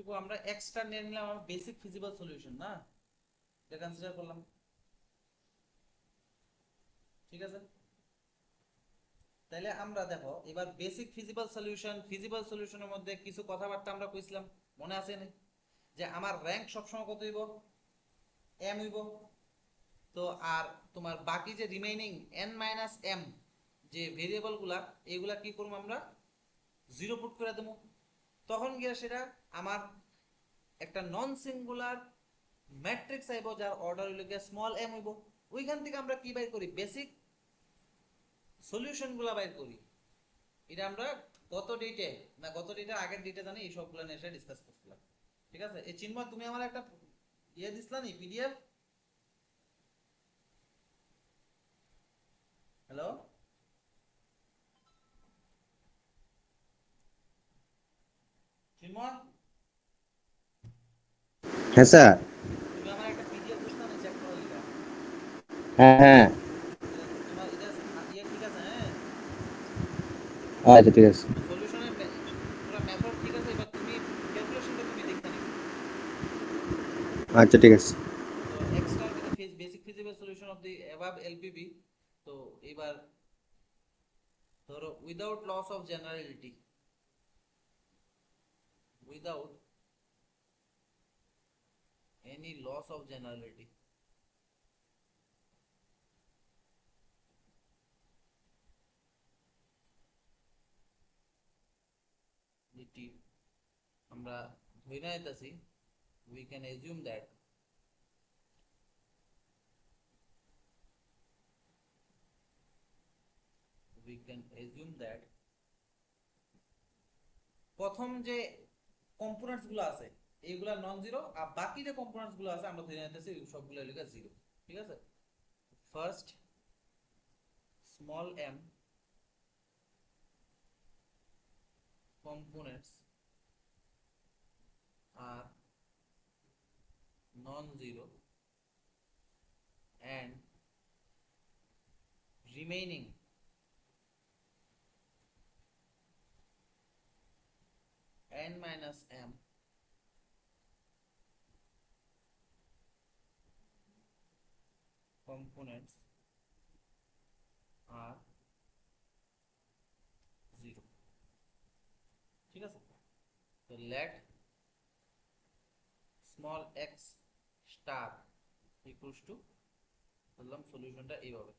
এতটুকু আমরা এক্সট্রা নিয়ে নিলাম আমার বেসিক ফিজিবল সলিউশন না, এটা কনসিডার করলাম। ঠিক আছে, তাহলে আমরা দেখো এবার বেসিক ফিজিবল সলিউশনের মধ্যে কিছু কথাবার্তা আমরা কইছিলাম, মনে আছে না? যে আমার র্যাঙ্ক সবসময় কত হইব, এম হইব। তো আর তোমার বাকি যে রিমেইনিং এন মাইনাস এম যে ভেরিয়েবল গুলা, এইগুলা কি করবো আমরা, জিরো পুট করে দেবো। তখন গিয়ে সেটা আমার একটা নন সিঙ্গুলার ম্যাট্রিক্স আইব যার অর্ডার হইল গিয়ে স্মল এম হইব। ওইখান থেকে আমরা কি বাইর করি, বেসিক সলিউশন গুলা বাইর করি। এটা আমরা গত ডেটে আগের ডেটে জানি এই সবগুলো নিয়ে এসে ডিসকাস করছিলাম। ঠিক আছে, এই চিন্ময় তুমি আমার একটা ইয়ে দিছিলা নি, পিডিএফ। হ্যালো চিন্ময়, হ্যাঁ স্যার। তুমি আমার একটা পিডিএফ দিছিলা নি চেক করার লিগা। হ্যাঁ হ্যাঁ। এটা তোমার এটা ইয়ে ঠিক আছে? হ্যাঁ, আচ্ছা ঠিক আছে। তো সলিউশনের পুরো মেথড ঠিক আছে, এবার তুমি ক্যালকুলেশনটা তুমি দেখতে নিবে। আচ্ছা ঠিক আছে। তো extra be the basic feasible solution of the above LPP. তো এবার ধরো without loss of generality, without any loss of generality, যেটি আমরা ধরে নিতেছি, we can assume that we can assume that প্রথম যে কম্পোনেন্টস গুলো আছে এইগুলা নন জিরো, আর বাকি যে কম্পোনেন্টস গুলো আছে আমরা ধরে নিতেছি সবগুলো লিখা জিরো। ঠিক আছে, first small M components are non-zero and remaining n minus m components are zero. ঠিক আছে, তো let small x star equals to, বললাম সলিউশনটা এইভাবে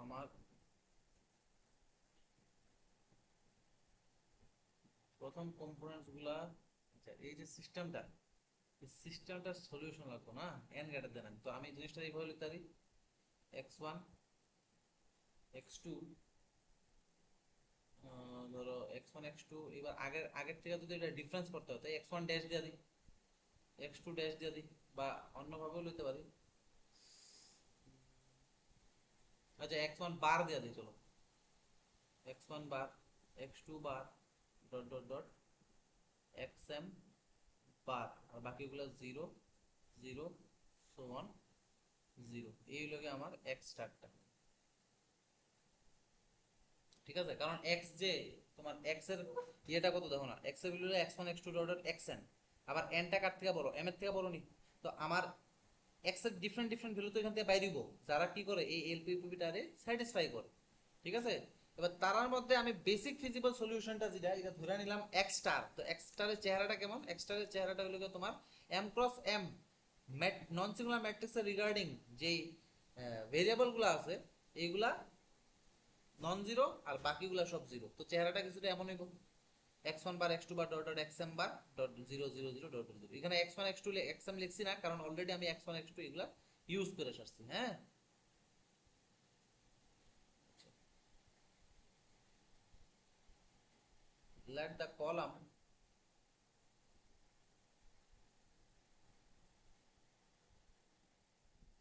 আমার প্রথম কম্পোনেন্টস গুলা। আচ্ছা, এই যে সিস্টেমটা, এই সিস্টেমটার সলিউশন লাগতো না n গ্রেটার দেন, তো আমি জিনিসটা এইভাবে লিখতে পারি, x1 x2, ধরো x1 x2, এবার আগের আগের থেকে যদি এটা ডিফারেন্স করতে হয় তাই x1 ড্যাশ দিয়ে দিই, x2 ড্যাশ দিয়ে দিই, বা অন্যভাবেও লিখতে পারি। আচ্ছা, x1 বার দিয়ে দিই, চলো x1 বার, x2 বার, ডট ডট ডট xm বার, আর বাকিগুলো zero zero so on zero. এই হলো গিয়ে আমার x স্টারটা। ঠিক আছে, কারণ x যে তোমার x এর ইয়েটা কত দেখো না, x এর ভ্যালু হলো x1 x2 dot dot xn, আবার n টা কার থেকে বড়, m এর থেকে বড় নি। তো আমার x এর ডিফারেন্ট ডিফারেন্ট ভ্যালু তো এখান থেকে বাইরে দিব, যারা কি করে এই এলপিপিটারে স্যাটিসফাই করে। ঠিক আছে, এবার তার মধ্যে আমি বেসিক ফিজিবল সলিউশনটা যেটা এটা ধরে নিলাম এক্স স্টার। তো এক্স স্টারের চেহারাটা কেমন, এক্স স্টারের চেহারাটা হলো তোমার M cross M non singular ম্যাট্রিক্সের রিগার্ডিং যেই ভেরিয়েবল গুলো আছে এইগুলা নন জিরো আর বাকিগুলা সব জিরো। তো চেহারাটা কিছুটা এমন হইব, x1 বার x2 বার ডট ডট xm বার ডট 0 0 0 ডট ডট 0। এখানে x1 x2 xm লিখছি না, কারণ অলরেডি আমি x1 x2 এগুলা ইউজ করে আসছি। হ্যাঁ, let the column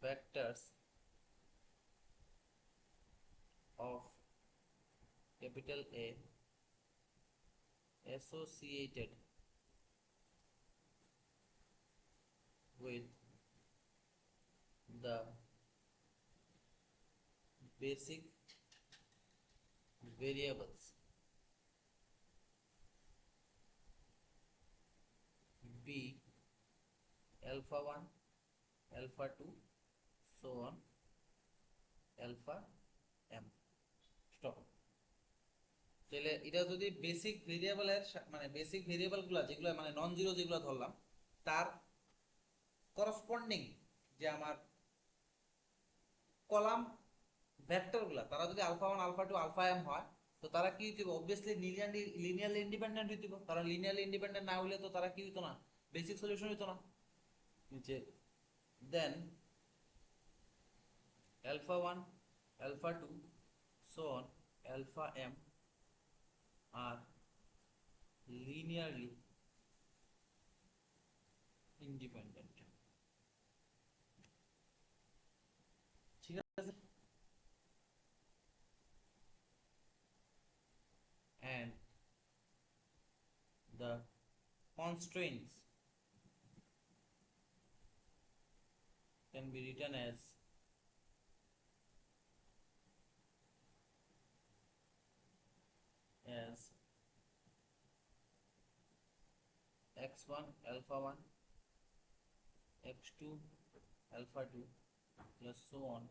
vectors of capital A associated with the basic variables b alpha 1 alpha 2 so on alpha m stop. তাহলে এটা যদি বেসিক ভেরিয়েবলের মানে বেসিক ভেরিয়েবল গুলা যেগুলো মানে নন জিরো যেগুলো ধরলাম তার করসপন্ডিং যে আমার কলাম ভেক্টর গুলা তারা যদি আলফা 1 আলফা 2 আলফা m হয় তো তারা কি হইতো অবভিয়াসলি লিনিয়ারলি ইন্ডিপেন্ডেন্ট হইতো। তারা লিনিয়ারলি ইন্ডিপেন্ডেন্ট না হইলে তো তারা কি হইতো না, বেসিক সলিউশন হইতো না। যে দেন alpha 1 alpha 2 so on alpha m are linearly independent। ঠিক আছে, and the constraints can be written as x1 alpha 1 x2 alpha 2 plus so on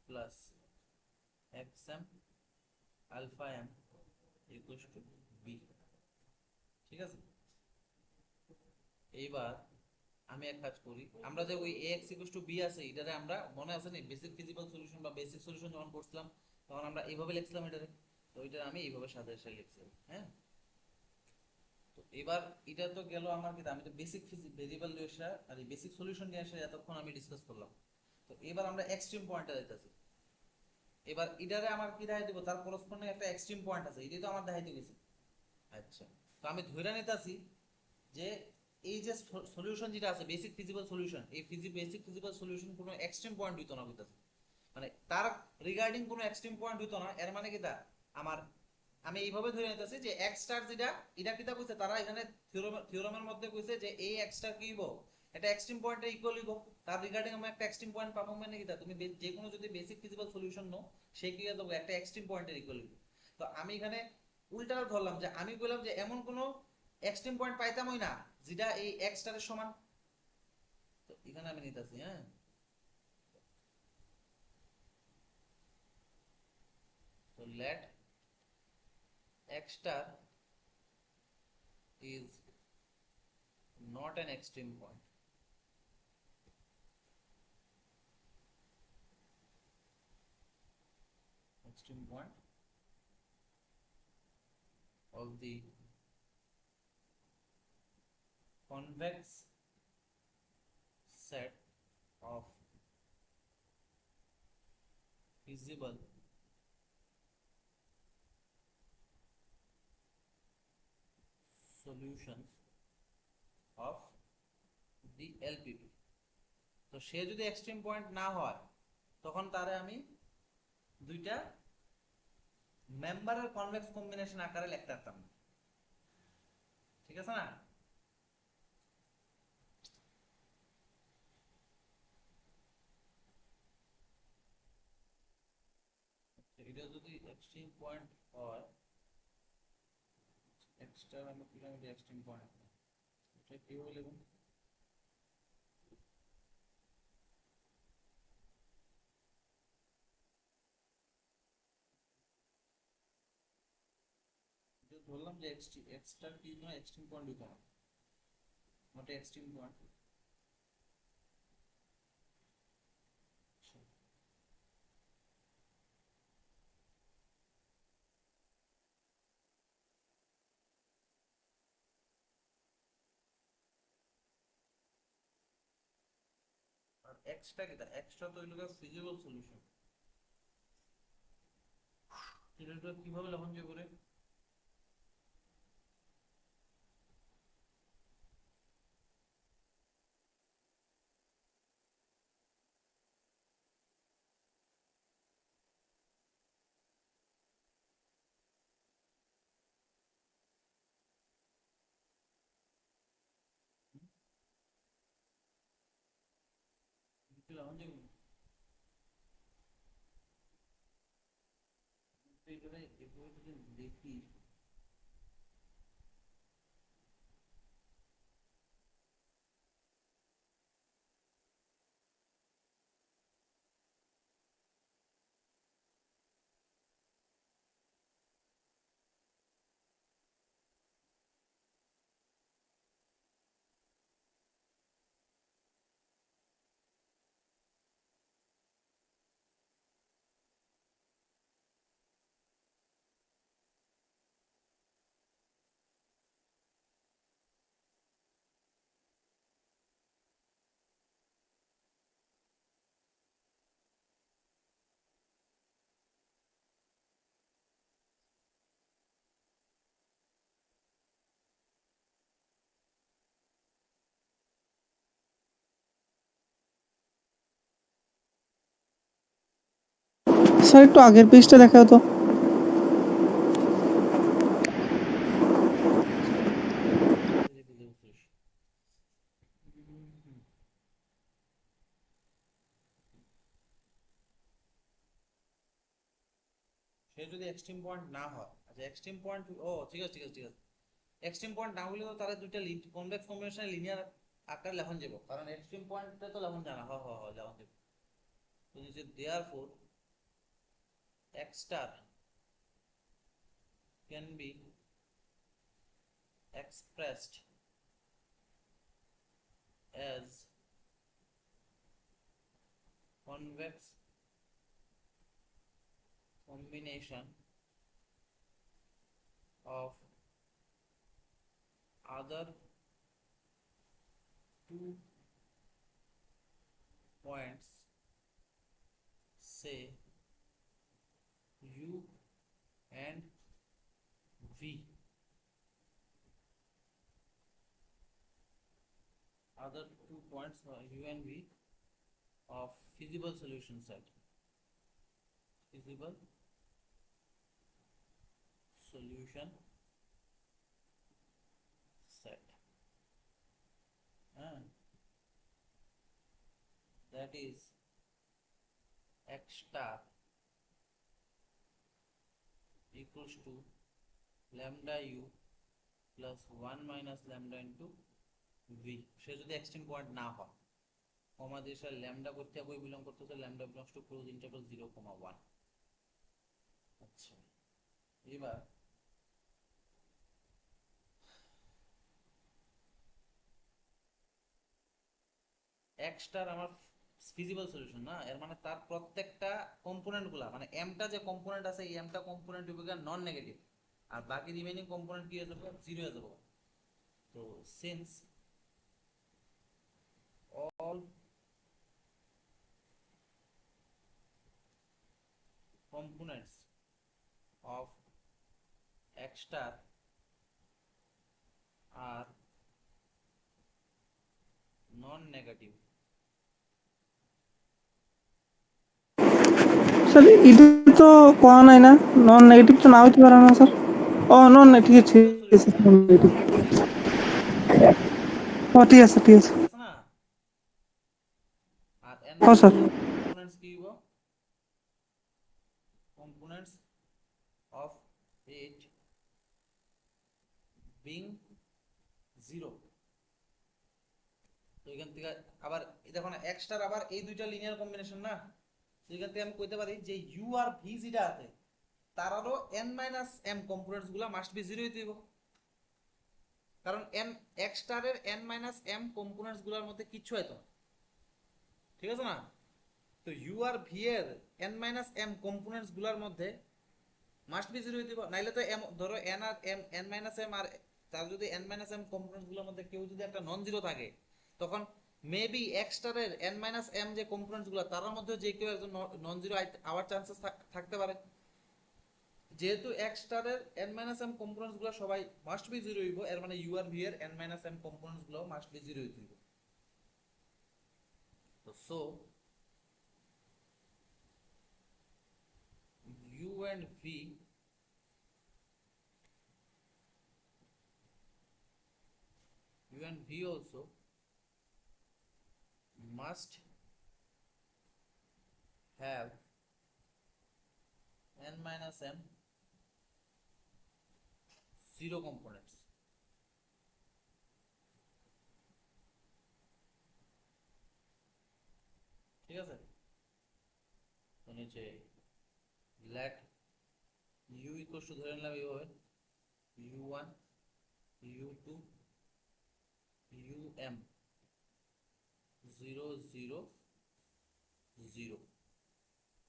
plus xm alpha m equals to b। ঠিক আছে, এইবার আমি এক কাজ করি, আমরা যে ওই ax equals to b আছে এটারে আমরা মনে আছে নি বেসিক ফিজিক্যাল সলিউশন বা বেসিক সলিউশন যখন করছিলাম তখন আমরা এইভাবে লিখছিলাম এটারে, তো এটা আমি এইভাবে সাজিয়ে সাজিয়ে লিখছিলাম। হ্যাঁ, তো এবার এটা তো গেল আমার কি আমি তো বেসিক ভেরিয়েবল নিয়ে আসা আর এই বেসিক সলিউশন নিয়ে আসা এতক্ষণ আমি ডিসকাস করলাম। তো এবার আমরা এক্সট্রিম পয়েন্টে যাইতাছি। এবার এটারে আমার কি দেখাই দিব, তার করসপন্ডিং একটা এক্সট্রিম পয়েন্ট আছে, এটাই তো আমার দেখাইতে গেছে। আচ্ছা, তো আমি ধরে নিতেছি যে এই যে সলিউশন যেটা আছে বেসিক ফিজিক্যাল সলিউশন, এই বেসিক ফিজিক্যাল সলিউশন কোনো এক্সট্রিম পয়েন্ট হইতো না বুঝতেছে, মানে তার রিগার্ডিং কোনো এক্সট্রিম পয়েন্ট হইতো না। এর মানে কি তা আমার আমি এইভাবে ধরে নিতেছি যে এক্স স্টার যেটা এটা কিটা কইছে তারা এখানে থিওরামের মধ্যে কইছে যে এই এক্স স্টার কি হইব, এটা এক্সট্রিম পয়েন্টে ইকুয়াল হইব, তার রিগার্ডিং আমরা একটা এক্সট্রিম পয়েন্ট পাবো। মানে কি তা তুমি যে কোনো যদি বেসিক ফিজিক্যাল সলিউশন নো সেই কি যাবে একটা এক্সট্রিম পয়েন্টের ইকুয়াল হইব। তো আমি এখানে উল্টাটা ধরলাম যে আমি কইলাম যে এমন কোনো এক্সট্রিম পয়েন্ট পাইতামই না যেটা এই এক্স স্টারের সমান। তো এখানে আমি নিতেছি, হ্যাঁ, তো late x star is not an extreme point, extreme point of the convex set of feasible solutions of the LPP। তো সে যদি এক্সট্রিম পয়েন্ট না হয় তখন তারে আমি দুইটা মেম্বারের কনভেক্স কম্বিনেশন আকারে লিখতে পারতাম না। ঠিক আছে না? এটা যদি এক্সট্রিম পয়েন্ট হয় এক্সট্রা আমি কিভাবে এক্সট্রিম পয়েন্ট এটা কিভাবে লিখব, ধরলাম যে এক্সট্রা কি না এক্সট্রিম পয়েন্ট দিতে হবে, নট এক্সট্রিম পয়েন্ট। আর এক্সট্রা কি এক্সট্রা তো হইলো ফিজিবল সলিউশন, এটা কিভাবে লেখন যাবে করে লেখন যাবে এখানে এভাবে যদি দেখি স্যার একটু আগের পেজটা দেখাও তো। সে যদি এক্সট্রিম পয়েন্ট না হয়, আচ্ছা এক্সট্রিম পয়েন্ট, ও ঠিক আছে ঠিক আছে ঠিক আছে, এক্সট্রিম পয়েন্ট না হলে তো তারা দুইটা কনভেক্স কম্বিনেশনে লিনিয়ার আকারে লেখন যাব, কারণ এক্সট্রিম পয়েন্টটা তো লেখন জানা লেখন যাব। তো যে therefore x star can be expressed as convex combination of other two points, say u and v. Other 2 points u and v of feasible solution set. Feasible solution set. And that is x star equals to lambda u plus 1 minus lambda into v. সে যদি extreme point না হয়, কমা দিয়ে সে lambda করতে কই belong করতেছে, lambda belongs to close interval 0, 1। আচ্ছা এবার x star আমার ফিজিবল সলিউশন না, এর মানে তার প্রত্যেকটা কম্পোনেন্ট গুলা, মানে এমটা যে কম্পোনেন্ট আছে এই এমটা কম্পোনেন্ট হবে নন নেগেটিভ, আর বাকি রিমেইনিং কম্পোনেন্ট কি হয়ে যাবে, জিরো হয়ে যাবে। তো since all components of x star are non-negative, sir এটা তো কোয়া নাই না, নন নেগেটিভ তো না হইতে পারে না স্যার। ও নন, ঠিক আছে feasible ঠিক আছে, solution set, non-negative। non-negative, ও ঠিক আছে ঠিক আছে। ঠিক আছে না? আর n ও স্যার, minus m components কি হইব, components of it being 0। তো এখান থেকে আবার দেখো না x স্টার আবার এই দুইটা লিনিয়ার কম্বিনেশন না, তো এখান থেকে আমি কইতে পারি যে u আর v যেটা আছে তারারও n মাইনাস m কম্পোনেন্টস গুলা মাস্ট বি 0 হইতে হইব, কারণ n x স্টারের n মাইনাস m কম্পোনেন্টস গুলোর মধ্যে কিছু হয়তো না, ঠিক আছে না? তো u আর v এর n মাইনাস m কম্পোনেন্টস গুলোর মধ্যে মাস্ট বি 0 হইতে হইব, নাইলে তো m ধরো n আর m n মাইনাস m আর তার যদি n মাইনাস m কম্পোনেন্টস গুলোর মধ্যে কেউ যদি একটা নন জিরো থাকে, তখন মেবি x স্টারের n মাইনাস m যে কম্পোনেন্টস গুলো তার মধ্যে যে কেউ একজন নন জিরো আওয়ার চান্সেস থাকতে পারে। যেহেতু x স্টারের n মাইনাস m কম্পোনেন্টস গুলো সবাই মাস্ট বি 0 হইব, এর মানে u আর v এর n মাইনাস m কম্পোনেন্টস গুলো মাস্ট বি 0 হইতে হইব। তো so u and v also must have n minus m 0 components। ঠিক আছে, তো নিচে লেট u ইকুয়াল টু ধরে নিলাম এইভাবে u1 u2 um 0 0 0,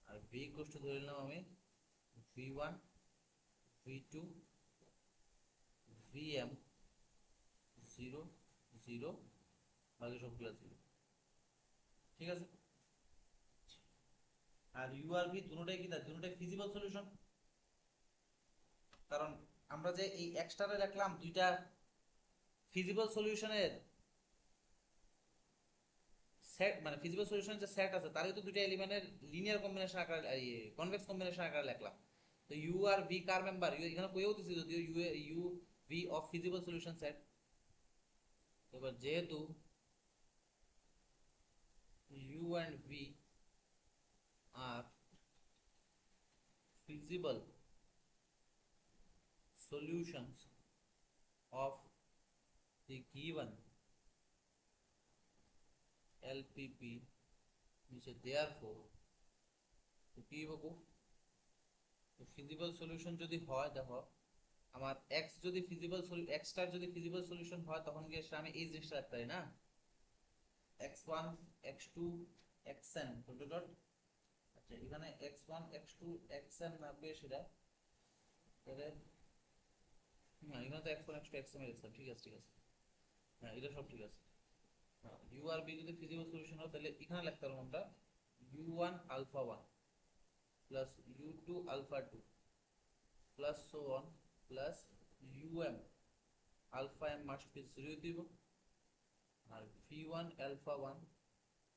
আর v ইকুয়াল টু ধরে নিলাম আমি v1 v2 vm 0 0, বাকি সবগুলো 0। ঠিক আছে, আর u আর v দুটোটাই কি, দুটোটাই ফিজিবল সলিউশন, কারণ আমরা যে এই এক্সট্রারে রাখলাম দুইটা ফিজিবল সলিউশনের সেট মানে ফিজিবল সলিউশন যে সেট আছে তারই তো দুটো এলিমেন্টের লিনিয়ার কম্বিনেশন আকারে কনভেক্স কম্বিনেশন আকারে লিখলাম। তো ইউ আর ভি কার মেম্বার ইউ এখানে কইও দিছি যদিও u v of feasible solution set. এবার যেহেতু u and v are feasible solutions of the given LPP which is therefore তো কি হবো ফিজিবল সলিউশন যদি হয় দেখো আমার x যদি ফিজিবল x টার যদি ফিজিবল সলিউশন হয় তখন কি আসলে আমি এই জিনিসটা রাখতে পারি না x1 x2 xn dot dot. আচ্ছা এখানে x1 x2 xn না পেয়ে সেটা তাহলে না এখানে তো x1 x2 xn এর ঠিক আছে ঠিক আছে হ্যাঁ এটা সব ঠিক আছে। ইউ আর বি যদি ফিজিবল সলিউশন হয় তাহলে এখানে লিখতে পারবো আমরা u1 alpha 1 plus u2 alpha 2 plus so on plus um alpha m must be 0 দিব আর v1 alpha 1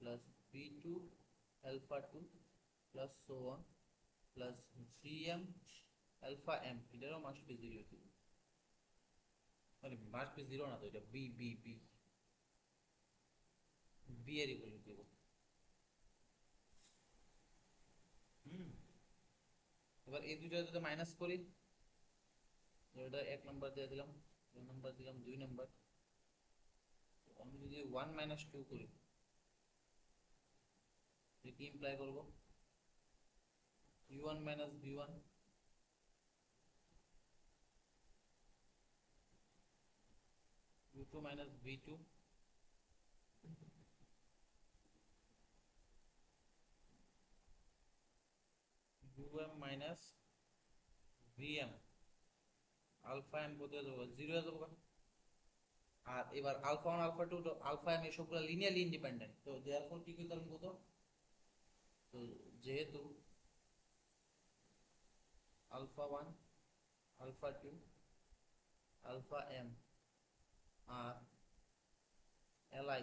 plus v2 alpha 2 plus so on plus vm alpha m এটারও must be 0 দিব মানে must be 0 না তো এটা b b b b এর equal দিব। এবার এই দুইটা যদি মাইনাস করি এটা 1 নাম্বার দিয়ে দিলাম 2 নাম্বার দিলাম 2 নাম্বার আমি যদি 1 - 2 করি কি ইমপ্লাই করব u1 - v1 u2 - v2 um - vm alpha M কত হয়ে যাবে 0 হয়ে যাবে। আর এবার আলফা 1 আলফা 2 আলফা এম এই সবগুলো লিনিয়ারলি ইন্ডিপেন্ডেন্ট তো देयरफॉर কি করতে হবে কত তো যেহেতু alpha 1 alpha 2 alpha M R LI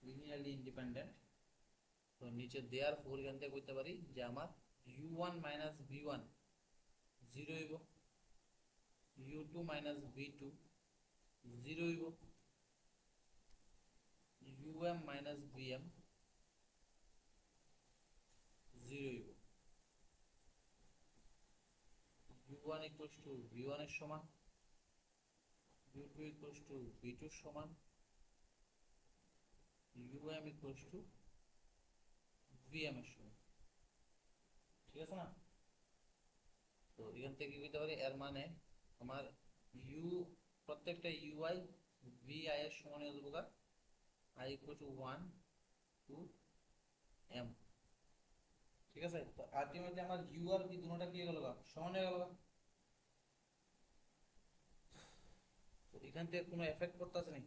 linearly independent তো নিচে देयरफॉर এখান থেকে কইতে পারি যে আমার u1 - v1 0 হইব u2 - v2 0 হইব um - vm 0 হইব u1 = v1 এর সমান u2 = v2 এর সমান um = vm এর সমান ঠিক আছে না। তো এখান থেকে কি কইতে পারি এর মানে আমার u প্রত্যেকটা ui vi এর সমান হয়ে যাবে i = 1 to m ঠিক আছে। তো আলটিমেটলি আমার u আর v দুটোটা কি হয়ে গেল সমান হয়ে গেল। তো এখান থেকে কোনো এফেক্ট করতেছে না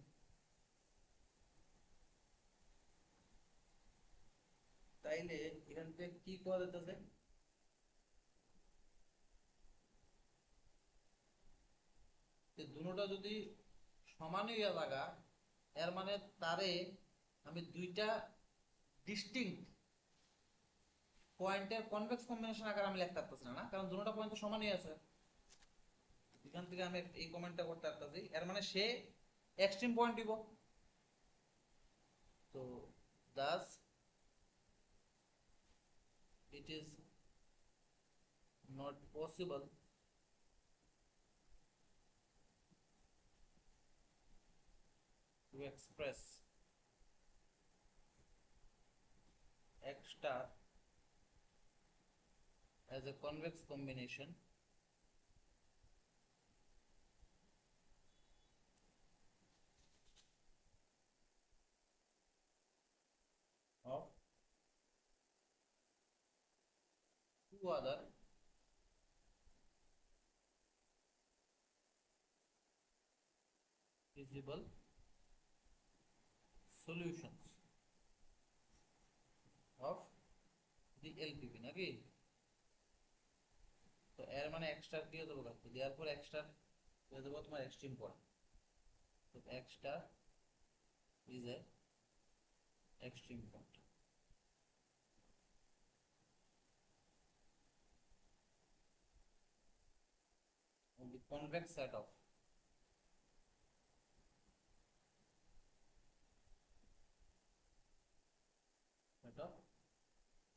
তাইলে এখান থেকে কি করা যেতেছে যে দুটোটা যদি সমান হইয়া লাগা এর মানে তারে আমি দুইটা ডিস্টিংক্ট পয়েন্টের কনভেক্স কম্বিনেশন আকারে আমি লিখতে পারতেছি না কারণ দুটোটা পয়েন্ট তো সমানই আছে। এখান থেকে আমি এই কমেন্টটা করতে পারতেছি এর মানে সে এক্সট্রিম পয়েন্ট দিব। তো thus it is not possible to express x star as a convex combination of two other feasible solutions of the LPP নাকি। তো এর মানে x star কি হয়ে যাবে তো therefore x star হয়ে যাবে তোমার এক্সট্রিম পয়েন্ট। তো x star is a extreme point of the convex set of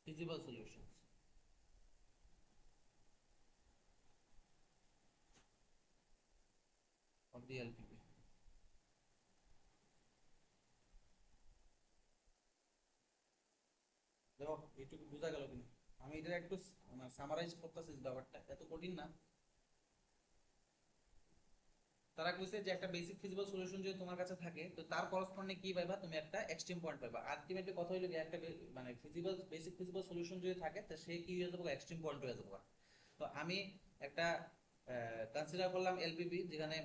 feasible solutions of the LPP. দেখো এইটুকু বোঝা গেল কিনা, আমি এটা একটু সামারাইজ করতেছি, ব্যাপারটা এত কঠিন না। তারা কইছে যে একটা বেসিক ফিজিবল সলিউশন যদি তোমার কাছে থাকে তো তার করসপন্ডিং কি পাইবা, তুমি একটা এক্সট্রিম পয়েন্ট পাইবা। আলটিমেটলি কথা হইলো যে একটা মানে ফিজিবল বেসিক ফিজিবল সলিউশন যদি থাকে তো সে কি হয়ে যাবে, এক্সট্রিম পয়েন্ট হয়ে যাবে। তো আমি একটা কনসিডার করলাম এলপিপি, যেখানে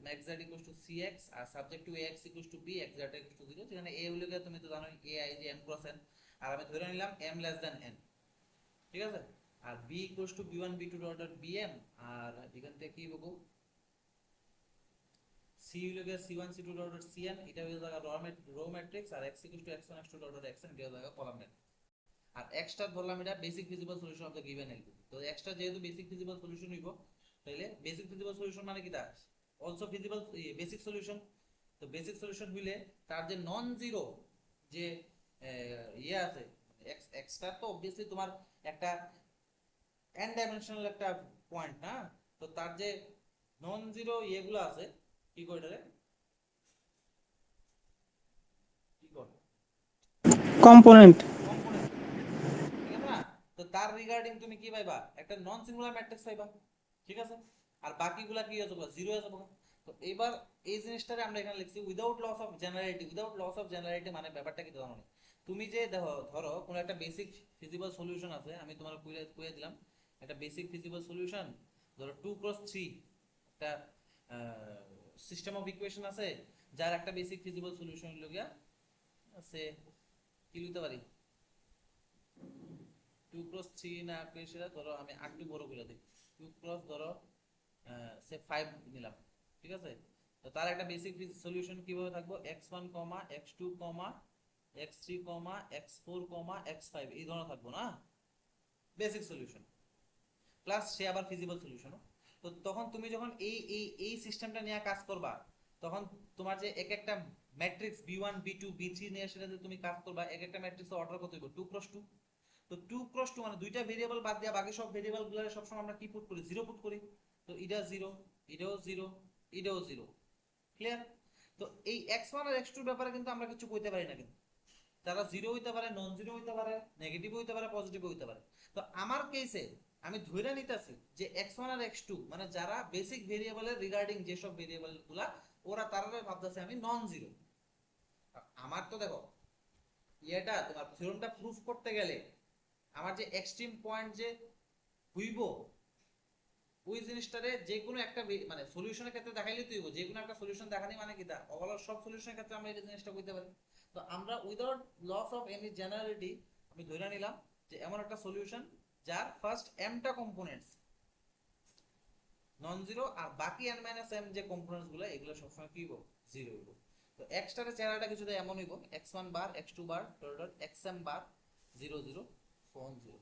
max z equals to cx আর subject to ax equals to b x z equals to 0, যেখানে a হলো গিয়ে তুমি তো জানো a i যে m ক্রস n, আর আমি ধরে নিলাম m লেস দ্যান n, ঠিক আছে। আর b equals to b1 b2 dot bm, আর এখান থেকে কি পাবো, c হলো গিয়ে c1 c2 ডট cn, এটা হয়ে যাবে রো ম্যাট্রিক্স, আর x equals to x1 x2 dot xn, এটা হয়ে যাবে কলাম ম্যাট্রিক্স। আর এক্সট্রা ধরলাম এটা basic feasible solution of the given LPP. তো এক্সট্রা যেহেতু বেসিক ফিজিবল সলিউশন হইব, তাইলে বেসিক ফিজিবল সলিউশন মানে কি, তা অলসো ফিজিবল বেসিক সলিউশন। তো বেসিক সলিউশন হইলে তার যে নন জিরো যে ইয়ে আছে, এক্সট্রা তো অবভিয়াসলি তোমার একটা n ডাইমেনশনাল একটা পয়েন্ট না, তো তার যে নন জিরো ইয়েগুলো আছে, কি করে রে কি করে কম্পোনেন্ট। কম্পোনেন্ট, ঠিক আছে না। তো তার রিগার্ডিং তুমি কি পাইবা, একটা নন সিঙ্গুলার ম্যাট্রিক্স পাইবা, ঠিক আছে। আর বাকিগুলা কি হয়ে যাবে, জিরো হয়ে যাবে। তো এবার এই জিনিসটারে আমরা এখানে লিখছি without loss of generality. Without loss of generality মানে ব্যাপারটা কি জানো না, তুমি যে দেখো ধরো কোনো একটা বেসিক ফিজিবল সলিউশন আছে, আমি তোমার কইয়ে দিলাম একটা বেসিক ফিজিবল সলিউশন, ধরো 2x3 একটা সিস্টেম অফ ইকুয়েশন আছে, যার একটা বেসিক ফিজিবল সলিউশন হলো গিয়া আছে, কি লিখতে পারি, 2x3 না সেটা ধরো আমি একটু বড় করে দিই, 2x ধরো সে 5 নিলাম, ঠিক আছে। তো তার একটা বেসিক সলিউশন কিভাবে থাকবো, x1 x2 x3 x4 x5 এই ধরনের থাকবো না, বেসিক সলিউশন প্লাস সে আবার ফিজিবল সলিউশন। তো তখন তুমি যখন এই সিস্টেমটা নিয়ে কাজ করবা, তখন তোমার যে এক একটা ম্যাট্রিক্স b1 b2 b3 নিয়ে সেটা যে তুমি কাজ করবা, এক একটা ম্যাট্রিক্সের অর্ডার কত হইব, 2x2। তো 2x2 মানে দুইটা ভেরিয়েবল বাদ দিয়ে বাকি সব ভেরিয়েবল গুলো সবসময় আমরা কি পুট করি, জিরো পুট করি। তো এটা জিরো, এটাও জিরো, এটাও জিরো, ক্লিয়ার। তো এই x1 আর x2 ব্যাপারে কিন্তু আমরা কিছু কইতে পারি না, কিন্তু তারা জিরো হইতে পারে, নন জিরো হইতে পারে, নেগেটিভ হইতে পারে, পজিটিভ হইতে পারে। তো আমার কেসে আমি ধরে নিতেছি যে x1 আর x2 মানে যারা বেসিক ভেরিয়েবলের রিগার্ডিং যেসব ভেরিয়েবল গুলা ওরা তারা ভাবতেছে আমি নন জিরো। আমার তো দেখো এটা তোমার থিওরেমটা প্রুফ করতে গেলে আমার যে এক্সট্রিম পয়েন্ট যে হইব, ওই জিনিসটারে যে কোনো একটা মানে সলিউশনের ক্ষেত্রে দেখাইলেই তুইব, যে কোনো একটা সলিউশন দেখানি মানে কি তা ওভারঅল সব সলিউশনের ক্ষেত্রে আমরা এই জিনিসটা কইতে পারি। তো আমরা without loss of any generality আমি ধরে নিলাম যে এমন একটা সলিউশন যার ফার্স্ট এমটা কম্পোনেন্টস নন জিরো, আর বাকি n মাইনাস m যে কম্পোনেন্টস গুলো এগুলো সবসময় কি হইব, জিরো হইব। তো এক্সটার চেহারাটা কিছুটা এমন হইব, x1 bar x2 bar dot xm bar 0 0 1 0।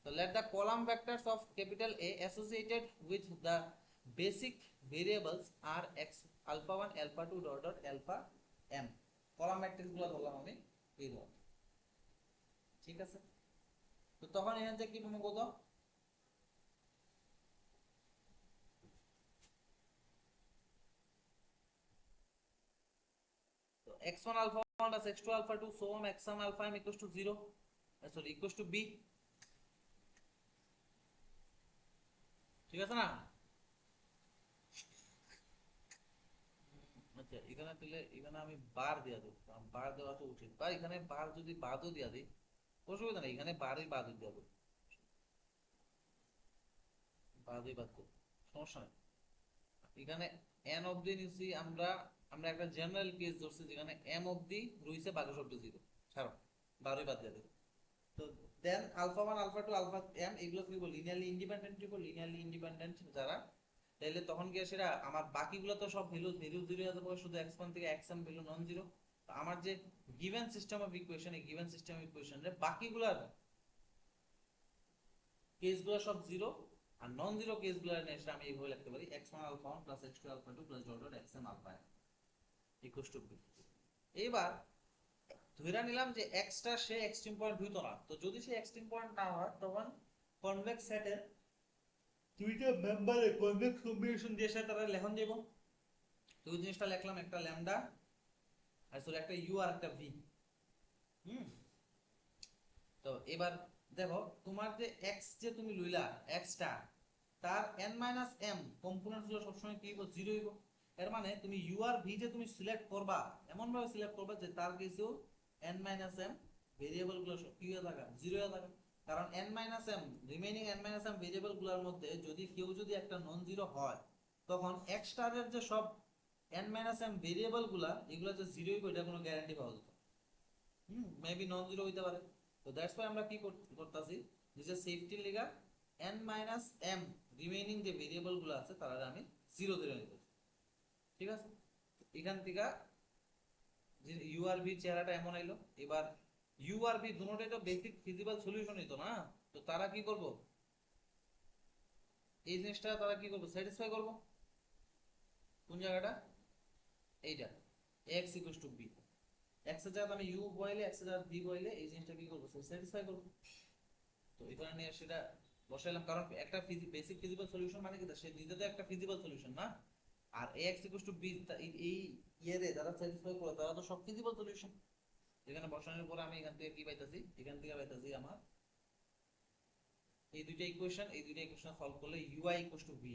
So let the column vectors of capital A associated with the basic variables are x alpha 1 alpha 2 dot alpha m, column matrix গুলো ধরলাম আমি এই ধর, ঠিক আছে। তো তখন এখান থেকে কি পাবো কত, তো x1 alpha 1 plus x2 alpha 2 so on xm alpha m equals to 0, sorry equals to b, ঠিক আছে না। আচ্ছা এখানে তাহলে এখানে আমি বার দিয়া দেব, কারণ বার দেওয়া তো উচিত, বা এখানে বার যদি বাদও দিয়া দিই অসুবিধা নেই, এখানে বারই বাদ দিয়া দেব, বাদই বাদ দেব, সমস্যা নেই। এখানে n অবধি নিছি আমরা, আমরা একটা জেনারেল কেস ধরছি যেখানে m অবধি রইছে, বাকি সব জিরো, ছাড়ো বারই বাদ দিয়া দেব। তো দেন আলফা 1 আলফা 2 আলফা m এগুলো কি বলি, লিনিয়ারলি ইন্ডিপেন্ডেন্ট, কি বলি লিনিয়ারলি ইন্ডিপেন্ডেন্ট যারা, তাইলে তখন কি সেটা আমার বাকিগুলো তো সব ভ্যালু জিরো হয়ে যাবে, শুধু x1 থেকে xm ভ্যালু নন জিরো, আমার যে গিভেন সিস্টেম অফ ইকুয়েশন, এই গিভেন সিস্টেম অফ ইকুয়েশনের বাকিগুলার কেসগুলো সব জিরো, আর নন জিরো কেসগুলো নিয়ে এসে আমি এইভাবে লিখতে পারি x1 alpha 1 plus x2 alpha 2 plus dot dot xn alpha equals to b। এবার ধরে নিলাম যে x টা সে এক্সট্রিম পয়েন্ট হইতো না, তো যদি সে এক্সট্রিম পয়েন্ট না হয় তখন কনভেক্স সেটের দুইটা মেম্বারে কনভেক্স কম্বিনেশন দিয়ে সাথে তারা লেখন দেব। তো ওই জিনিসটা লিখলাম, একটা ল্যামডা আর সরি একটা ইউ আর একটা ভি। হুম, তো এবার দেখো তোমার যে x যে তুমি লইলা x টা, তার n মাইনাস m কম্পোনেন্টস গুলো সবসময় কি হইব, জিরো হইব। এর মানে তুমি ইউ আর ভি যে তুমি সিলেক্ট করবা এমন ভাবে সিলেক্ট করবা যে তার কিছু n মাইনাস m ভেরিয়েবল গুলো সব কি হয়ে থাকা, জিরো হয়ে থাকা। কারণ n minus m remaining n minus m variable গুলোর মধ্যে যদি কেউ যদি একটা নন জিরো হয়, তখন x স্টারের যে সব n মাইনাস m ভেরিয়েবল গুলা এগুলো যে জিরো হইব এটা কোনো গ্যারান্টি পাওয়া যায় না। মেবি নন জিরো হইতে পারে। তো দ্যাটস ওয়াই আমরা কি করতেছি, যে সেফটির লিগা n মাইনাস m রিমেইনিং যে ভেরিয়েবল গুলো আছে তারা আমি জিরো ধরে নিতেছি। ঠিক আছে, এখান থেকে যে ইউআরভি চেহারাটা এমন আইলো। এবার ইউআরভি দুটোটাই তো বেসিক ফিজিবল সলিউশনই তো না, তো তারা কি করব, এই জিনিসটা তারা কি করব, স্যাটিসফাই করব কোন জায়গাটা, এইটা x equals to b। x এর জায়গায় আমি u বসাইলে, x এর জায়গায় b বসাইলে এই জিনিসটা কি করব, স্যাটিসফাই করব। তো এখানে নিয়ে সেটা বসাইলাম, কারণ একটা বেসিক ফিজিবল সলিউশন মানে কি, সে নিজে তো একটা ফিজিবল সলিউশন না, আর ax b এই ইয়েরে যারা স্যাটিসফাই করে তারা তো সব ফিজিবল সলিউশন। এখানে বসানোর পরে আমি এখান থেকে কি পাইতাছি, এখান থেকে পাইতাছি আমার এই দুইটা ইকুয়েশন, এই দুইটা ইকুয়েশন সলভ করলে ui vi।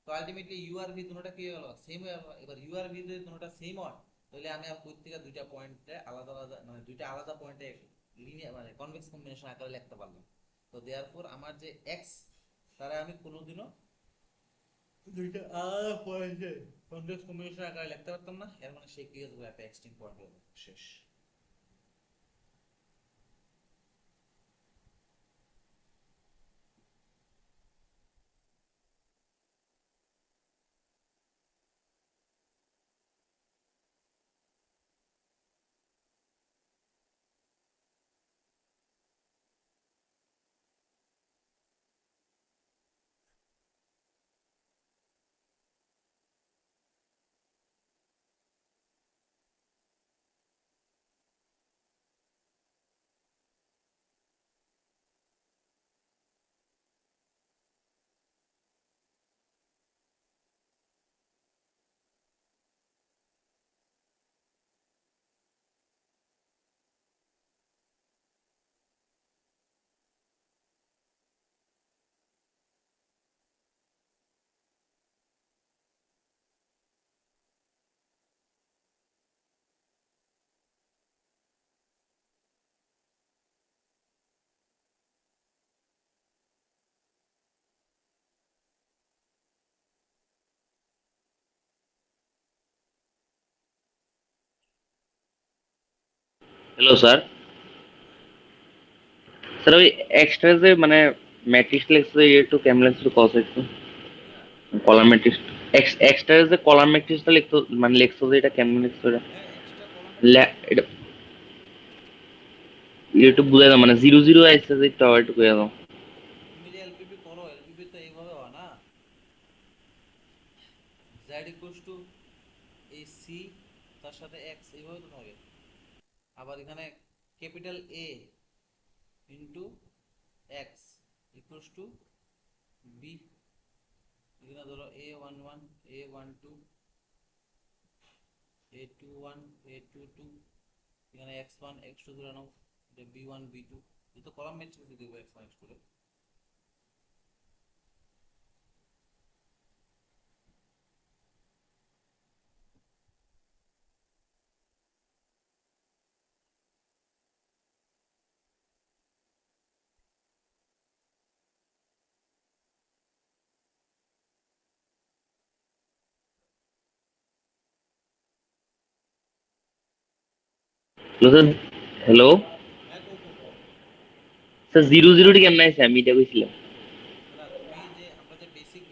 তো আলটিমেটলি u আর v দুটোটা কি হলো, সেম হয়ে গেল। এবার u আর v যদি দুটোটা সেম হয় তাহলে আমি আর কই থেকে দুইটা পয়েন্টে আলাদা আলাদা মানে দুইটা আলাদা পয়েন্টে লিনিয়ার মানে কনভেক্স কম্বিনেশন আকারে লিখতে পারলাম। তো দেয়ারফর আমার যে x তারা আমি কোনোদিনও দুইটা আলাদা পয়েন্টে কনভেক্স কম্বিনেশন আকারে লিখতে পারতাম না। এর মানে সেই কেসগুলো একটা এক্সট্রিম পয়েন্ট হলো, শেষ। Hello sir. স্যার ওই এক্সট্রা যে মানে ম্যাট্রিক্স লেখছে একটু কেমন লাগছে একটু কস একটু কলাম ম্যাট্রিক্স এক্সট্রা যে কলাম ম্যাট্রিক্সটা লিখতো মানে লিখছো যে এটা কেমন লিখছো এটা হ্যাঁ, এক্সট্রা কলাম ম্যাট্রিক্স এটা একটু বুঝাই দাও মানে জিরো জিরো আসছে যে একটু বুঝাই দাও। তুমি যে এলপিপি করো, এলপিপি তো এইভাবে হয় না, z ইকুয়ালস টু এই সি তার সাথে এক্স এইভাবে তো হবে। আবার এখানে capital A into x equals to b. এখানে ধরো a11 a12 a21 a22, এখানে x1 x2 ধরে নাও, এটা b1 b2। এই তো কলাম ম্যাট্রিক্স দিব x1 x2 এর। Hello sir. হ্যালো হ্যাঁ, কো স্যার, জিরো জিরোটি কেমন আছে আমি এটা কইছিলাম। না, তুমি যে আমরা যে বেসিক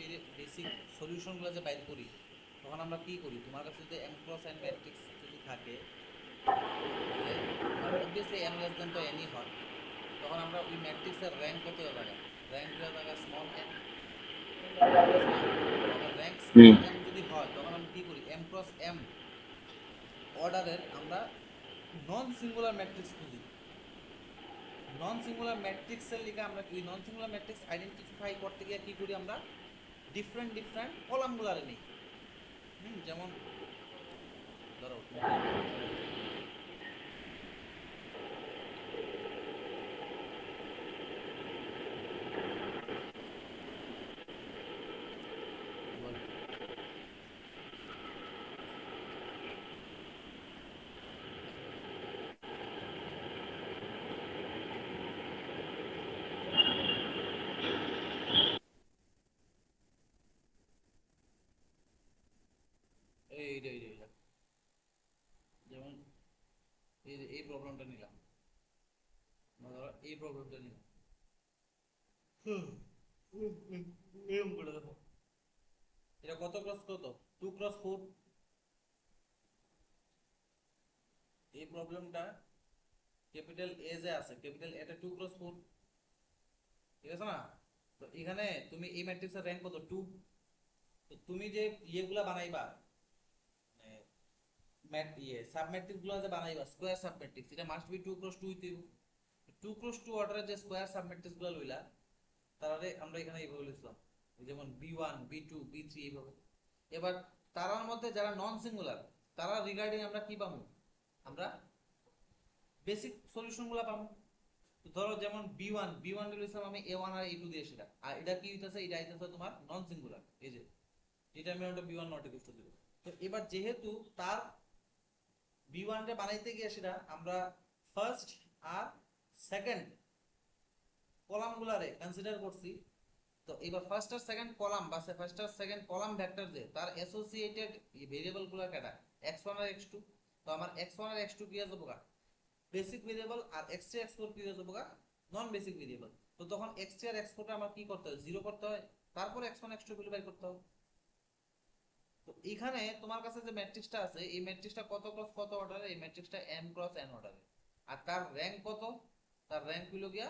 সলিউশনগুলো যে বাইর করি তখন আমরা কি করি, তোমার কাছে যদি m ক্রস n ম্যাট্রিক্স যদি থাকে বুঝলে? কারণ অবভিয়াসলি m লেস দেন তো n ই হয়, তখন আমরা ওই ম্যাট্রিক্সের র্যাঙ্ক কত হয়ে জায়গা, র্যাঙ্ক হয়ে জায়গা স্মল n, ঠিক আছে না? তো আমার র্যাঙ্ক হুম স্মল m যদি হয় তখন আমি কি করি, m ক্রস m অর্ডারের আমরা নন সিঙ্গুলার ম্যাট্রিক্স খুঁজি। নন সিঙ্গুলার ম্যাট্রিক্সের লিগে আমরা ওই নন সিঙ্গুলার ম্যাট্রিক্স আইডেন্টিফাই করতে গিয়ে কি করি আমরা, ডিফারেন্ট ডিফারেন্ট কলামগুলারে নিই। যেমন ধরো তুমি যে প্রবলেমটা লিখলে, বলো এইটা যেমন এই প্রবলেমটা নিলাম, বা ধরো এই প্রবলেমটা নিলাম, এরকম করে দেখো, এটা কত ক্রস কত, 2 ক্রস 4। এই প্রবলেমটা ক্যাপিটাল এ যে আছে, ক্যাপিটাল এটা 2 ক্রস 4, ঠিক আছে না? তো এখানে তুমি এই ম্যাট্রিক্সের র্যাঙ্ক কত, 2। তো তুমি যে ইয়েগুলা বানাইবা, মানে সাবম্যাট্রিক্স গুলো যে বানাইবা, স্কয়ার সাবম্যাট্রিক্স, এটা মাস্ট বি 2 ক্রস 2 হইতে হবে। 2 ক্রস 2 অর্ডারের যে স্কয়ার সাবম্যাট্রিক্স গুলো লইলা, তাহলে আমরা এখানে এইভাবে লিখলাম, যেমন B1 B2 B3 এইভাবে। এবার তারার মধ্যে যারা নন সিঙ্গুলার, তারা রিগার্ডিং আমরা কি পাবো, আমরা বেসিক সলিউশন গুলা পাবো। তো ধরো যেমন বি ওয়ান লিখলাম আমি A1 আর A2 দিয়ে, সেটা আর এটা কি হইতাছে, এটা হইতাছে তোমার নন সিঙ্গুলার, এই যে determinant of B1 not equal to 0। তো এবার যেহেতু তার B1 রে বানাইতে গিয়ে সেটা আমরা ফার্স্ট আর সেকেন্ড কলামগুলারে কনসিডার করছি। তো এবার ফার্স্ট আর সেকেন্ড কলাম বা ফার্স্ট আর সেকেন্ড কলাম ভেক্টর যে তার অ্যাসোসিয়েটেড ভেরিয়েবল গুলো কেটা, x1 আর x2। তো আমার x1 আর x2 কি আছে বোকা, বেসিক ভেরিয়েবল, আর x3 x4 কি আছে বোকা, নন বেসিক ভেরিয়েবল। তো তখন x3 আর x4 টা আমার কি করতে হয়, 0 করতে হয়, তারপর x1 x2 ভ্যালু বের করতে হবে। তো এখানে তোমার কাছে যে ম্যাট্রিক্সটা আছে, এই ম্যাট্রিক্সটা কত ক্রস কত অর্ডারে, এই ম্যাট্রিক্সটা m ক্রস n অর্ডারে, আর তার র্যাঙ্ক কত, তার র্যাঙ্ক হলো গিয়া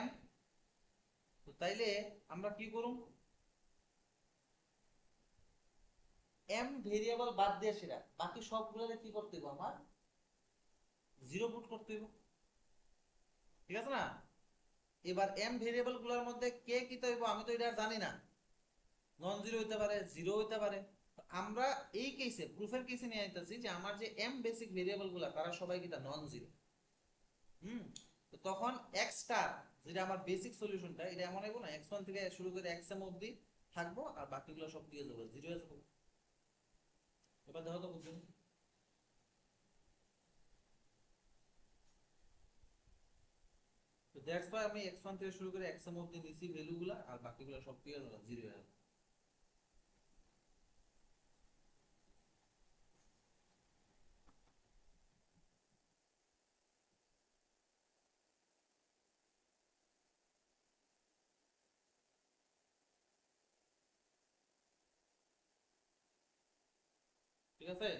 m। তো তাইলে আমরা কি করুম, m ভেরিয়েবল বাদ দিয়ে সেটা বাকি সবগুলোরে কি করতে হবে, আমার 0 পুট করতে হবে, ঠিক আছে না? এবার m ভেরিয়েবল গুলোর মধ্যে কে কি হইব আমি তো এটা আর জানি না, নন জিরো হইতে পারে, জিরো হইতে পারে। তো আমরা এই কেসে প্রুফের কেসে নিয়ে আইতাছি যে আমার যে m বেসিক ভেরিয়েবল গুলা তারা সবাই কিটা নন জিরো। তো তখন x স্টার যেটা আমার বেসিক সলিউশনটা, এটা এমন হইব না x1 থেকে শুরু করে xm অবধি থাকবো আর বাকিগুলো সব দিয়ে যাবো, জিরো হয়ে যাবো। এবার দেখো তো বুঝছেন? তো দ্যাটস ওয়াই আমি x1 থেকে শুরু করে xm অবধি নিছি ভ্যালুগুলা, আর বাকিগুলো সব দিয়ে যাবো, জিরো হয়ে যাবে। ঠিক আছে?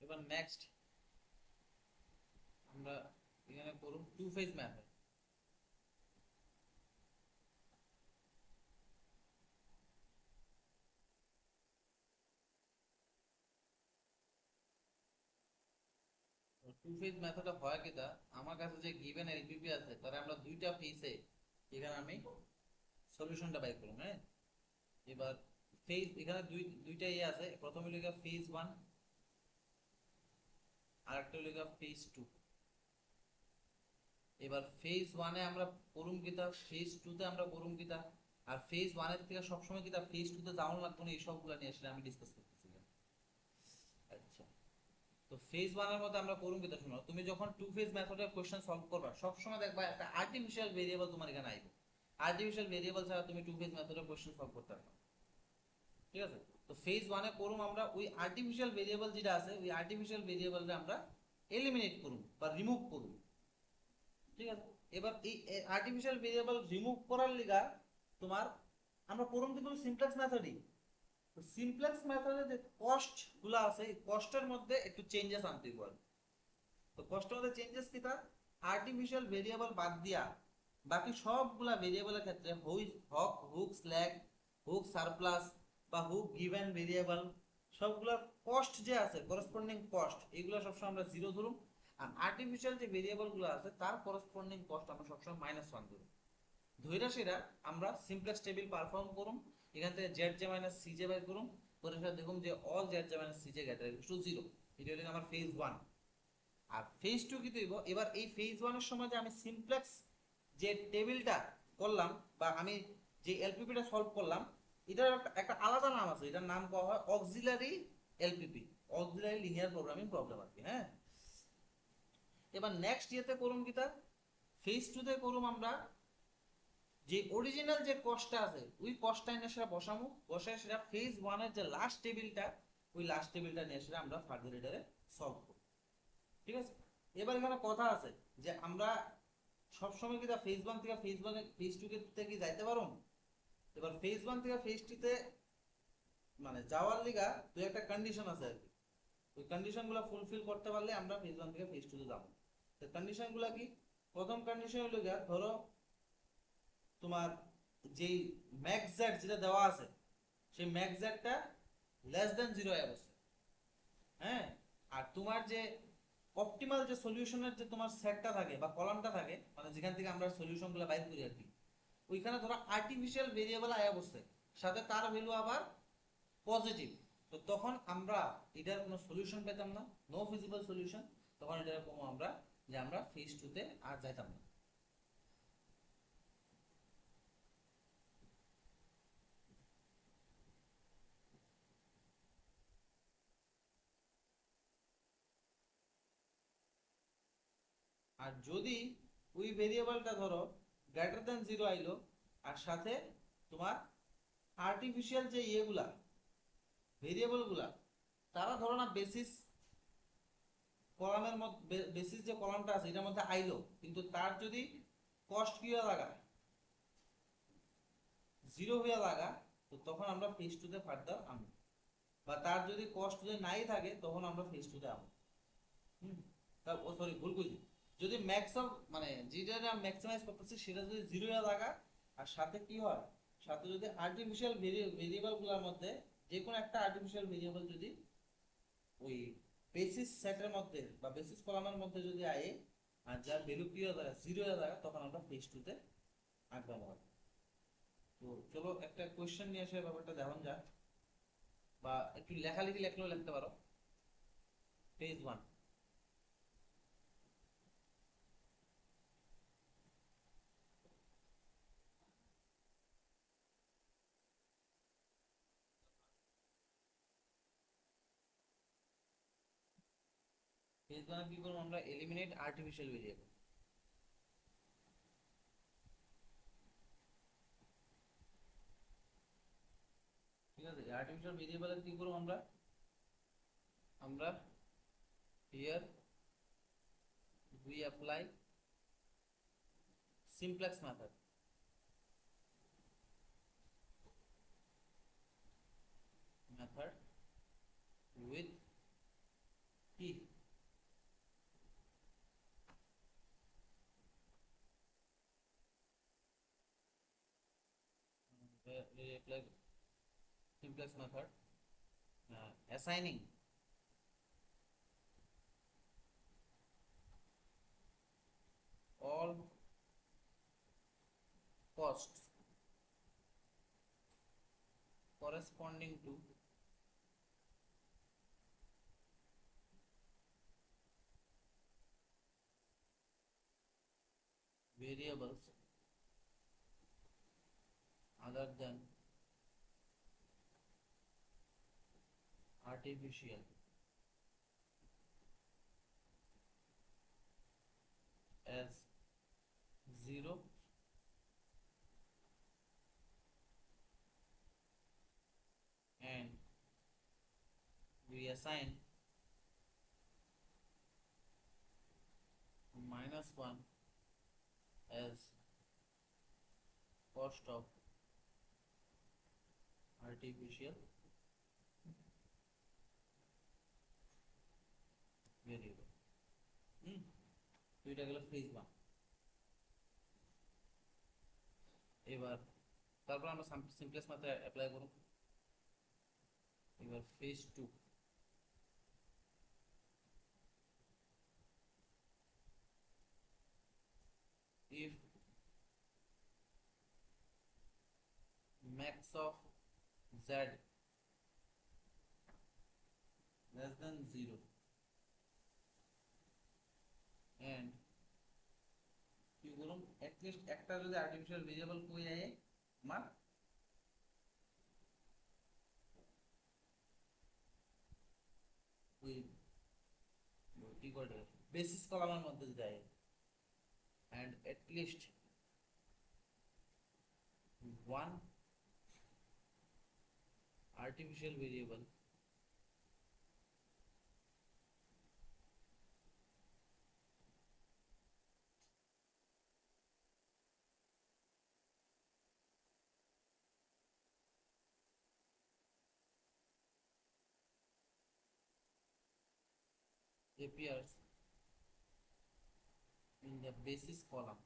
এবার নেক্সট আমরা এখানে করব two phase method. Two phase মেথডে হয় কিটা, আমার কাছে যে গিভেন এলপিপি আছে তার আমরা দুইটা ফেজে এখানে আমি সলিউশনটা বাই করব। হ্যাঁ, এবার ফেজ এখানে দুইটা ইয়ে আছে, প্রথমে লিখা ফেজ 1 আর একটা লিখা ফেজ 2। এবার ফেজ 1 এ আমরা করুম কিটা, ফেজ 2 তে আমরা করুম কিটা, আর ফেজ 1 এর থেকে সবসময় কিটা ফেজ 2 তে যাওয়ার লাগবে না, এই সবগুলা নিয়ে আসলে আমি ডিসকাস করতেছিলাম। আচ্ছা, তো ফেজ 1 এর মধ্যে আমরা করুম কিটা, শুনো তুমি যখন টু ফেজ মেথডের কোশ্চেন সলভ করবা সব সময় দেখবা একটা আর্টিফিশিয়াল ভেরিয়েবল তোমার এখানে আইবে। আর্টিফিশিয়াল ভেরিয়েবল ছাড়া তুমি টু ফেজ মেথডের কোশ্চেন সলভ করতে পারবে না, ঠিক আছে? তো ফেজ 1 এ করুম আমরা ওই আর্টিফিশিয়াল ভেরিয়েবল যেটা আছে, ওই আর্টিফিশিয়াল ভেরিয়েবলটা আমরা এলিমিনেট করুম বা রিমুভ করুম, ঠিক আছে? এবার এই আর্টিফিশিয়াল ভেরিয়েবল রিমুভ করার লিগা তোমার আমরা করুম কিন্তু সিমপ্লেক্স মেথডই। তো সিমপ্লেক্স মেথডে যে কস্ট গুলো আছে এই কস্টের মধ্যে একটু চেঞ্জেস আনতে হবে। তো কস্টের মধ্যে চেঞ্জেস কিটা, আর্টিফিশিয়াল ভেরিয়েবল বাদ দিয়া বাকি সবগুলা ভেরিয়েবলের ক্ষেত্রে হুক স্ল্যাগ, হুক সারপ্লাস বা হুক গিভেন ভেরিয়েবল সবগুলোর কস্ট যে আছে করসপন্ডিং কস্ট এগুলো সবসময় আমরা জিরো ধরুম। আর আর্টিফিশিয়াল যে ভেরিয়েবল গুলো আছে তার করসপন্ডিং কস্ট আমরা সবসময় -1 ধরুম। ধইরা সেটা আমরা সিমপ্লেক্স টেবিল পারফর্ম করুম। এখান থেকে z j minus c j বাই করুম, করে সেটা দেখুন যে all z j minus c j greater to 0। এটা হলো আমার ফেজ 1। আর ফেজ 2 কি দেব, এবার এই ফেজ 1 এর সময় যে আমি সিমপ্লেক্স যে টেবিলটা করলাম বা আমি যে এলপিপিটা সলভ করলাম এটার একটা আলাদা নাম আছে, এটার নাম করা হয় auxiliary LPP, auxiliary linear programming problem আর কি। হ্যাঁ, এবার নেক্সট ইয়েতে করুম কিটা, ফেজ 2 তে করুম আমরা যে অরিজিনাল যে কস্টটা আছে ওই কস্টটা এনে সেটা বসামু, বসায় সেটা ফেজ 1 এর যে লাস্ট টেবিলটা ওই লাস্ট টেবিলটা নিয়ে সেটা আমরা ফার্দার এটারে সলভ করব। ঠিক আছে, এবার এখানে কথা আছে যে আমরা সবসময় কি ফেজ 1 থেকে ফেজ 1 ফেজ 2 তে কি যাইতে পারো। এবার ফেজ 1 থেকে ফেজ 2 তে মানে যাওয়ার লিগা দুই একটা কন্ডিশন আছে আর কি। ওই কন্ডিশনগুলো ফুলফিল করতে পারলে আমরা ফেজ 1 থেকে ফেজ 2 তে যাব। তো কন্ডিশনগুলো কি, প্রথম কন্ডিশন হলো গিয়া ধরো তোমার যেই ম্যাক্স জেড যেটা দেওয়া আছে সেই ম্যাক্স জেডটা লেস দেন 0 এ অবস্থা। হ্যাঁ, আর তোমার যে অপটিমাল যে সলিউশনের যে তোমার সেটটা থাকে বা কলামটা থাকে মানে যেখান থেকে আমরা সলিউশনগুলো বাইর করি আর কি, ওইখানে ধরো আর্টিফিশিয়াল ভেরিয়েবল আয়া বসছে, সাথে তার ভ্যালু আবার পজিটিভ। তো তখন আমরা এটার কোনো সলিউশন পেতাম না, নো ফিজিবল সলিউশন। তখন এটা কমো আমরা যে আমরা ফেজ 2 তে আর যাইতাম না। আর যদি ওই ভেরিয়েবলটা ধরো গ্রেটার দ্যান 0 আইলো আর সাথে তোমার আর্টিফিশিয়াল যে ইয়েগুলা ভেরিয়েবলগুলা তারা ধরো না বেসিস কলামের মধ্যে, বেসিস যে কলামটা আছে এটার মধ্যে আইলো কিন্তু তার যদি কস্ট কি হয়ে লাগা 0 হয়ে লাগা, তো তখন আমরা ফেজ 2 তে ফার্দার আনবো। বা তার যদি কস্ট যদি নাই থাকে তখন আমরা ফেজ 2 তে আনবো। হুম, তা ও সরি ভুল কইছি, যদি ম্যাক্সিমাম মানে যেটা আমরা ম্যাক্সিমাইজ করতেছি সেটা যদি 0 এ লাগা আর সাথে কি হয়, সাথে যদি আর্টিফিশিয়াল ভেরিয়েবল গুলোর মধ্যে যে কোনো একটা আর্টিফিশিয়াল ভেরিয়েবল যদি ওই বেসিস সেটের মধ্যে বা বেসিস কলামের মধ্যে যদি আয়ে আর যার ভ্যালু কি হয়ে যায় 0 হয়ে যায় তখন আমরা ফেজ 2 তে আগ্রহ হয়। তো চলো একটা কোশ্চেন নিয়ে এসে ব্যাপারটা দেখান যাক, বা একটু লেখালেখি লেখলেও লিখতে পারো। ফেজ 1, ফেজ 1 কি করব আমরা, এলিমিনেট আর্টিফিশিয়াল ভেরিয়েবল। ঠিক আছে, আর্টিফিশিয়াল ভেরিয়েবলের কি করব আমরা, আমরা here we apply simplex method with কি we apply simplex method assigning all costs corresponding to variables other than artificial as 0 and we assign -1 as cost of artificial variable. তো এটা গেল ফেজ ওয়ান। এবার তারপর আমরা সিমপ্লেক্স মেথড অ্যাপ্লাই করব। এবার phase two, if max of z less than 0 and কি বলুন অ্যাটলিস্ট একটা যদি আর্টিফিশিয়াল ভেরিয়েবল কই যায় আমার ওই কি করে বেসিস কলামের মধ্যে যায় and at least one artificial variable appears in the basis column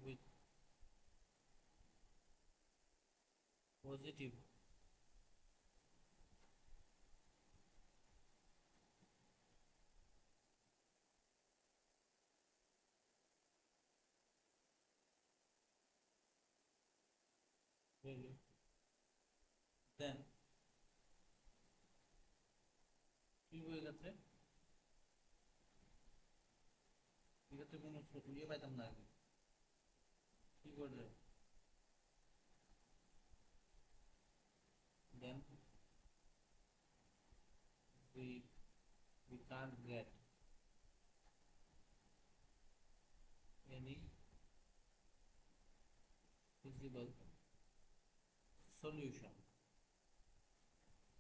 with positive value, then কি হয়ে গেছে এক্ষেত্রে কোনো ইয়ে পাইতাম না আগে কি করে then we we can't get any feasible solution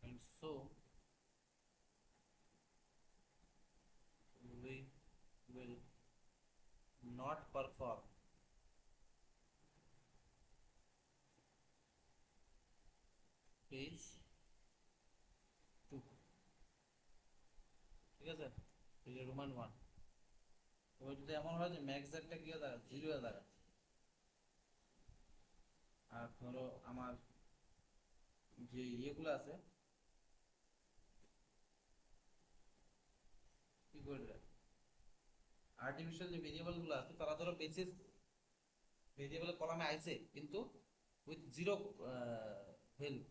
and so we will not perform phase 2 ঠিক আছে এই যে রোমান 1 এবার যদি এমন হয় যে ম্যাক্স একটা কি হয়ে দাঁড়ায় 0 হয়ে দাঁড়ায় আর ধরো আমার যে ইয়েগুলো আছে কি করে আর্টিফিশিয়াল যে ভেরিয়েবল গুলো আছে তারা ধরো বেসিস ভেরিয়েবল কলামে আইছে কিন্তু with zero value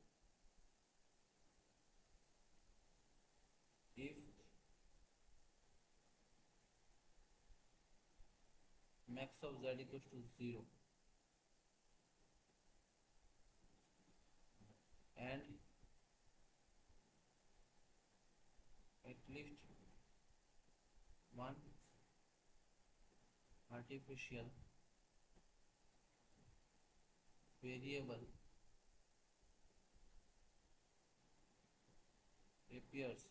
if max of z equals to 0 and at least one artificial variable appears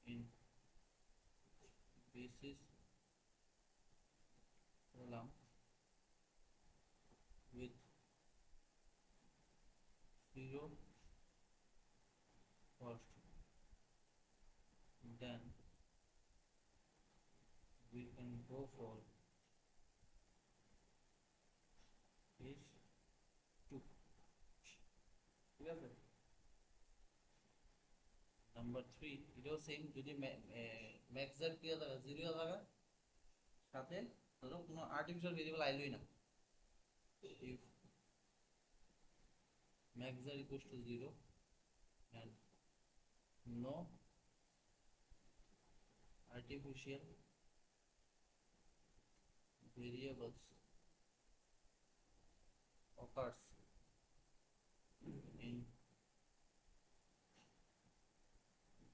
in basis column with 0 first, then we can go for phase 2 ঠিক আছে নাম্বার 3 এটাও সেম যদি max এর কি থাকে 0 থাকে সাথে ধরো কোনো আর্টিফিশিয়াল ভেরিয়েবল আইলোই না if max z equals to 0 and no artificial variables occurs in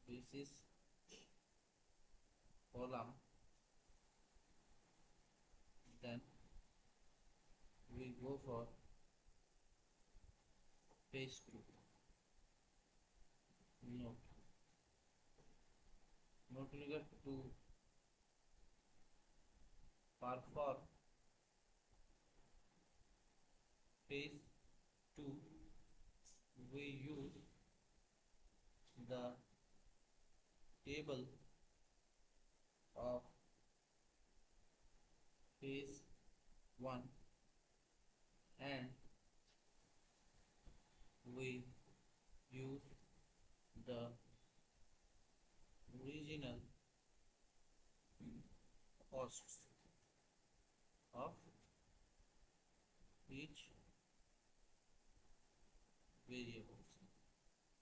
basis column then we go for phase 2 note regard to perform phase 2 we use the table of phase 1 and we use the original costs of each variables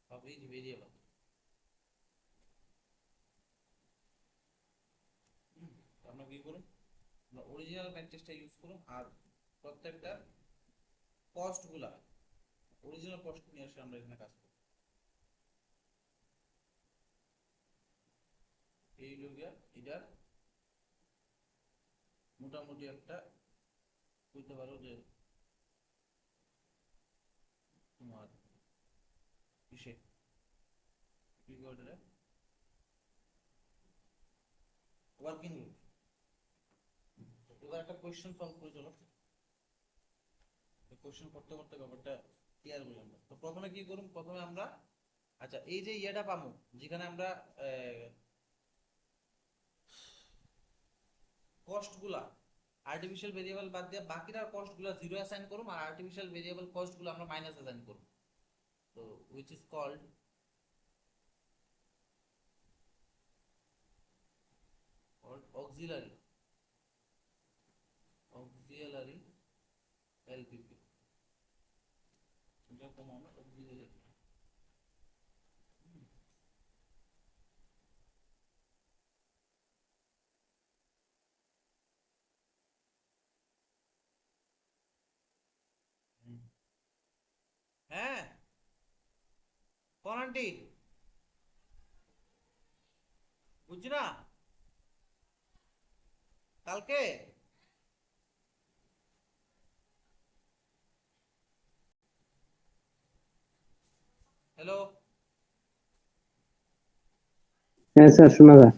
of each variable. আমরা কি করুন, আমরা original ম্যাট্রিক্সটা use করুন আর প্রত্যেকটা কস্টগুলা original cost নিয়ে এসে আমরা এখানে কাজ করব। এই লোগিয়া এটার মোটামুটি একটা বুঝতে পারো যে তোমার কিসে কি করে ওয়ার্কিং গ্রুপ। এবার একটা কোয়েশ্চেন সলভ করে চলো, কোয়েশ্চেন করতে করতে ব্যাপারটা ক্লিয়ার বললাম। তো প্রথমে কি করুন, প্রথমে আমরা আচ্ছা এই যে ইয়েটা পাবো যেখানে আমরা কস্টগুলা আর্টিফিশিয়াল ভেরিয়েবল বাদ দিয়ে বাকিরা কস্টগুলা জিরো অ্যাসাইন করুম আর আর্টিফিশিয়াল ভেরিয়েবল কস্টগুলো আমরা মাইনাস অ্যাসাইন করব। তো which is called auxiliary LPP। এটা কোন আমরা auxiliary হ্যাঁ কোন আন্টি বুঝছি না কালকে হ্যালো হ্যাঁ স্যার শোনা যায়।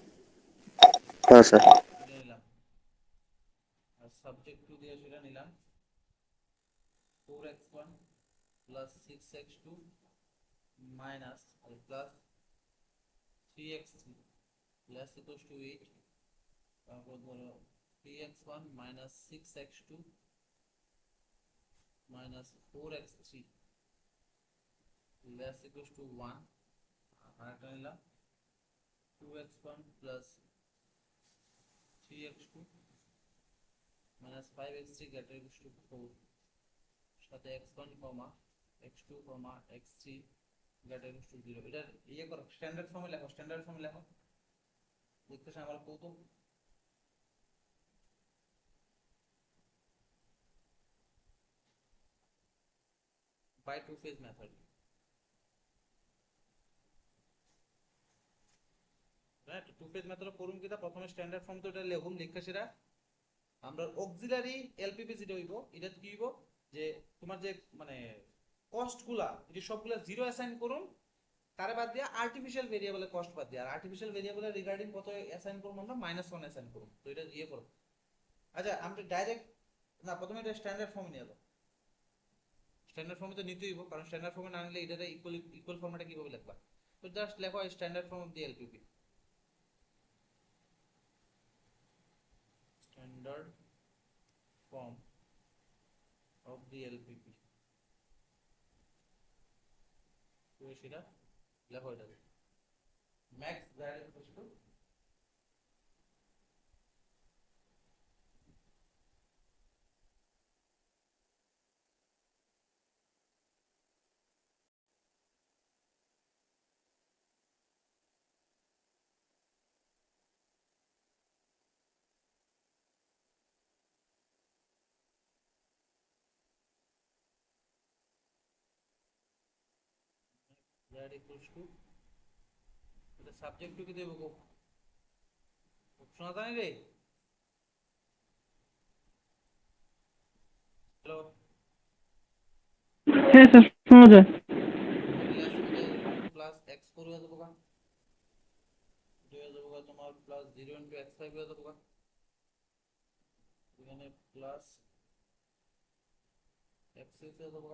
হ্যাঁ স্যার। নিলাম আর সাবজেক্ট টু দিয়ে সেটা নিলাম 4x1 plus 6x2 minus plus 3x3 less equals to 8। তারপর ধরো 3x1 minus 6x2 minus 4x3 less equals to 1। আর একটা নিলাম 2x1 plus 3x2 minus 5x3 greater equals to 4 সাথে x1 x2 x3 greater equals to 0। এটা ইয়ে করো standard ফর্মে লেখো, স্ট্যান্ডার্ড ফর্মে লেখো দেখতে আমার কৌতুক। by two phase method, right. Two phase method করুম কিটা প্রথমে স্ট্যান্ডার্ড ফর্ম তো এটা লেখুম লিখে সেটা আমরা অক্সিলারি এলপিপি যেটা হইব এটা কি হইব যে তোমার যে মানে কস্টগুলা এটা সবগুলা জিরো অ্যাসাইন করুন তারে বাদ দিয়ে আর্টিফিশিয়াল ভেরিয়েবলের কস্ট বাদ দিয়ে আর আর্টিফিশিয়াল ভেরিয়েবলের রিগার্ডিং কত অ্যাসাইন করব আমরা -1 অ্যাসাইন করব। তো এটা ইয়ে করব। আচ্ছা আমরা ডাইরেক্ট না প্রথমে এটা স্ট্যান্ডার্ড ফর্মে নিয়ে যাবো। স্ট্যান্ডার্ড ফর্মে তো নিতেই হইব কারণ স্ট্যান্ডার্ড ফর্মে না নিলে এটাতে ইকুয়াল ফর্মটা কিভাবে লিখবা। তো জাস্ট লেখো standard form of the LPP, standard form of the LPP। তো সেটা লেখো এটা max value equals to এটা সাবজেক্ট টু কি দেব গো শোনা জানি রে। হ্যালো হ্যাঁ স্যার শোনা যায়। প্লাস এক্স ফোর হয়ে যাবো তোমার প্লাস 0 ইন্টু এক্স ফাইভ হয়ে যাবো এখানে প্লাস এক্স সিক্স হয়ে যাবো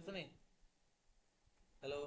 আছে নি হ্যালো